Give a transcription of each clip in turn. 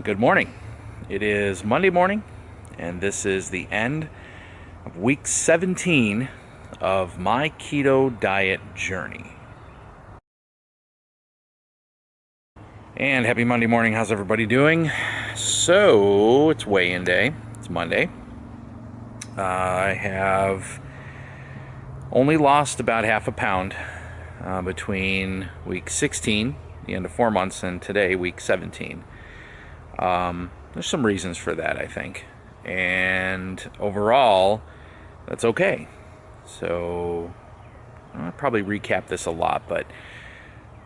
Good morning. It is Monday morning, and this is the end of week 17 of my keto diet journey. And happy Monday morning. How's everybody doing? So, it's weigh-in day. It's Monday. I have only lost about half a pound between week 16, the end of 4 months, and today, week 17. There's some reasons for that, I think. And overall, that's okay. So, I'll probably recap this a lot, but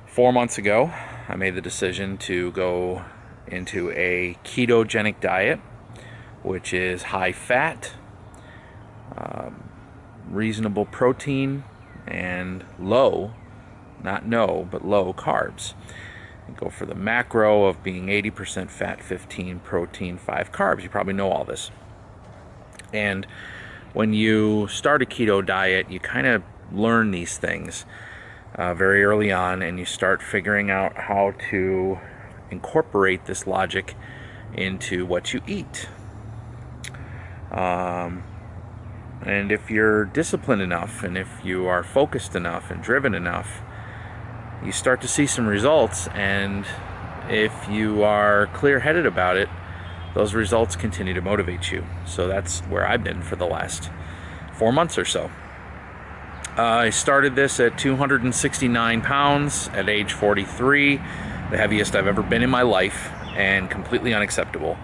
4 months ago, I made the decision to go into a ketogenic diet, which is high fat, reasonable protein, and low, not no, but low carbs. Go for the macro of being 80% fat, 15 protein, 5 carbs. You probably know all this. And when you start a keto diet, you kind of learn these things very early on, and you start figuring out how to incorporate this logic into what you eat. And if you're disciplined enough, and if you are focused enough and driven enough, you start to see some results, and if you are clear-headed about it, those results continue to motivate you. So that's where I've been for the last 4 months or so. I started this at 269 pounds at age 43, the heaviest I've ever been in my life, and completely unacceptable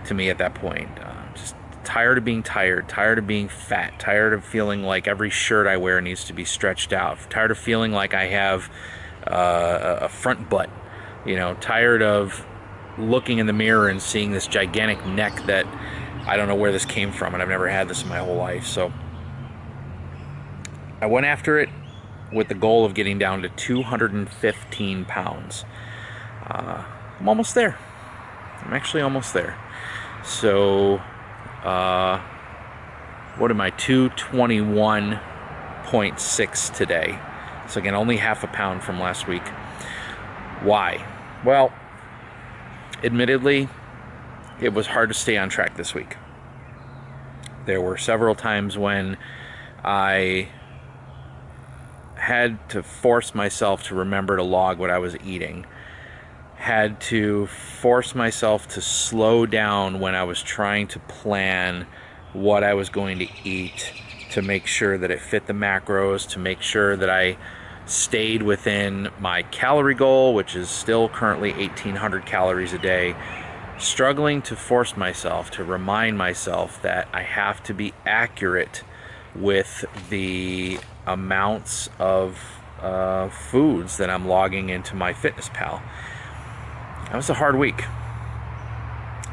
to me at that point. Just tired of being tired of being fat, tired of feeling like every shirt I wear needs to be stretched out, tired of feeling like I have a front butt, tired of looking in the mirror and seeing this gigantic neck that I don't know where this came from, and I've never had this in my whole life. So I went after it with the goal of getting down to 215 pounds. I'm almost there. I'm actually almost there. So what am I, 221.6 today. So again, only half a pound from last week. Why? Well, admittedly, it was hard to stay on track this week. There were several times when I had to force myself to remember to log what I was eating, had to force myself to slow down when I was trying to plan what I was going to eat, to make sure that it fit the macros, to make sure that I stayed within my calorie goal, which is still currently 1,800 calories a day, struggling to force myself to remind myself that I have to be accurate with the amounts of foods that I'm logging into my FitnessPal. That was a hard week.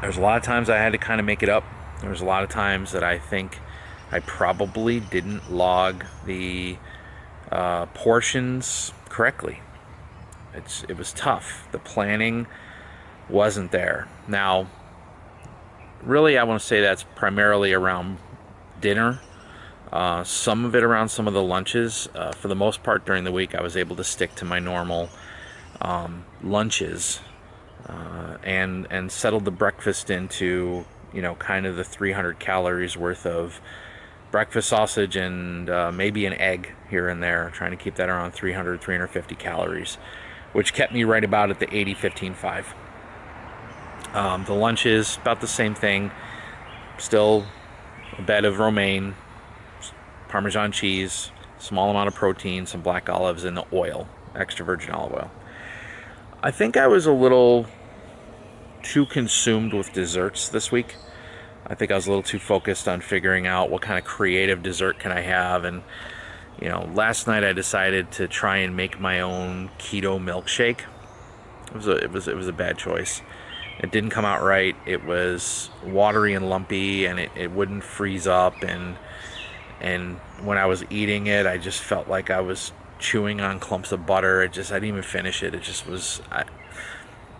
There's a lot of times I had to kind of make it up. There was a lot of times that I think I probably didn't log the portions correctly. It was tough. The planning wasn't there. Now, really, I want to say that's primarily around dinner. Some of it around some of the lunches. For the most part, during the week, I was able to stick to my normal lunches and settled the breakfast into kind of the 300 calories worth of breakfast sausage and maybe an egg here and there, trying to keep that around 300, 350 calories, which kept me right about at the 80, 15, 5. The lunch is about the same thing. Still a bed of romaine, Parmesan cheese, small amount of protein, some black olives, and the oil, extra virgin olive oil. I think I was a little too consumed with desserts this week. I think I was a little too focused on figuring out what kind of creative dessert can I have. And, last night I decided to try and make my own keto milkshake. It was a bad choice. It didn't come out right. It was watery and lumpy, and it wouldn't freeze up. And when I was eating it, I just felt like I was chewing on clumps of butter. I didn't even finish it. It just was.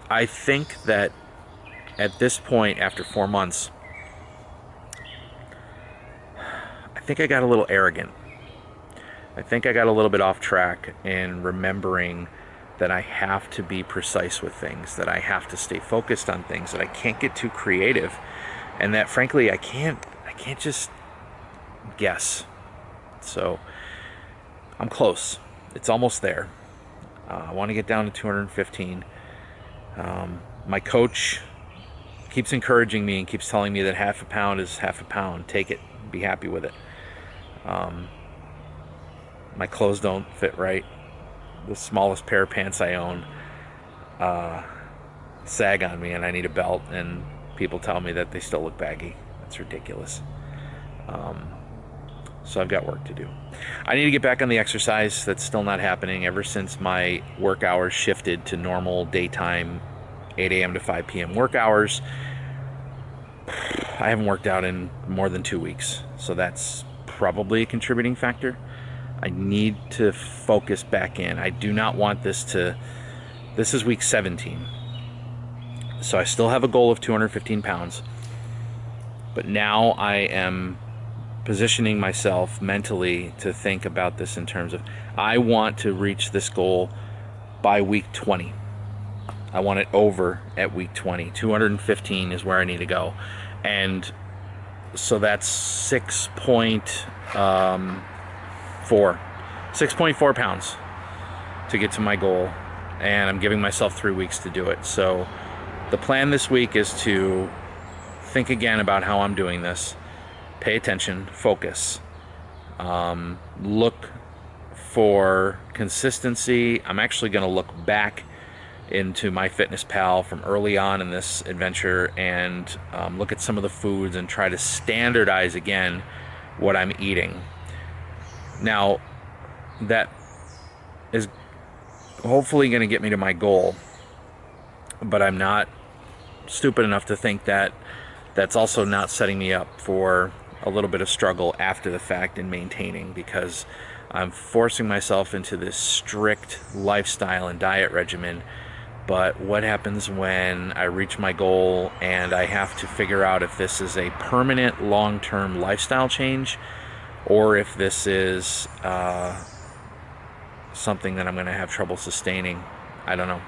I think that at this point, after 4 months, I think I got a little arrogant. I think I got a little bit off track in remembering that I have to be precise with things, that I have to stay focused on things, that I can't get too creative, and that frankly I can't just guess. So I'm close. It's almost there. I want to get down to 215. My coach keeps encouraging me and keeps telling me that half a pound is half a pound. Take it. Be happy with it. My clothes don't fit right. The smallest pair of pants I own sag on me, and I need a belt, and people tell me that they still look baggy. That's ridiculous. So I've got work to do. I need to get back on the exercise. That's still not happening. Ever since my work hours shifted to normal daytime 8 a.m. to 5 p.m. work hours, I haven't worked out in more than 2 weeks. So that's probably a contributing factor. I need to focus back in. I do not want this is week 17. So I still have a goal of 215 pounds. But now I am positioning myself mentally to think about this in terms of, I want to reach this goal by week 20. I want it over at week 20. 215 is where I need to go. And so that's 6.4 pounds to get to my goal. And I'm giving myself 3 weeks to do it. So the plan this week is to think again about how I'm doing this. Pay attention, focus, look for consistency. I'm actually going to look back into MyFitnessPal from early on in this adventure and look at some of the foods and try to standardize again what I'm eating. Now, that is hopefully going to get me to my goal, but I'm not stupid enough to think that that's also not setting me up for a little bit of struggle after the fact in maintaining, because I'm forcing myself into this strict lifestyle and diet regimen. But what happens when I reach my goal and I have to figure out if this is a permanent long-term lifestyle change or if this is something that I'm going to have trouble sustaining? I don't know.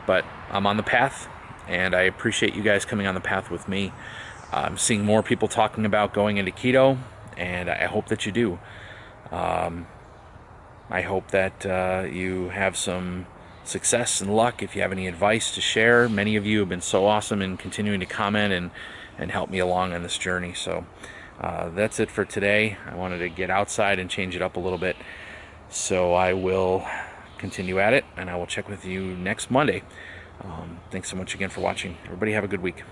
But I'm on the path, and I appreciate you guys coming on the path with me. I'm seeing more people talking about going into keto, and I hope that you do. I hope that you have some success and luck. If you have any advice to share, many of you have been so awesome in continuing to comment and help me along on this journey. So that's it for today. I wanted to get outside and change it up a little bit. So I will continue at it, and I will check with you next Monday. Thanks so much again for watching. Everybody have a good week.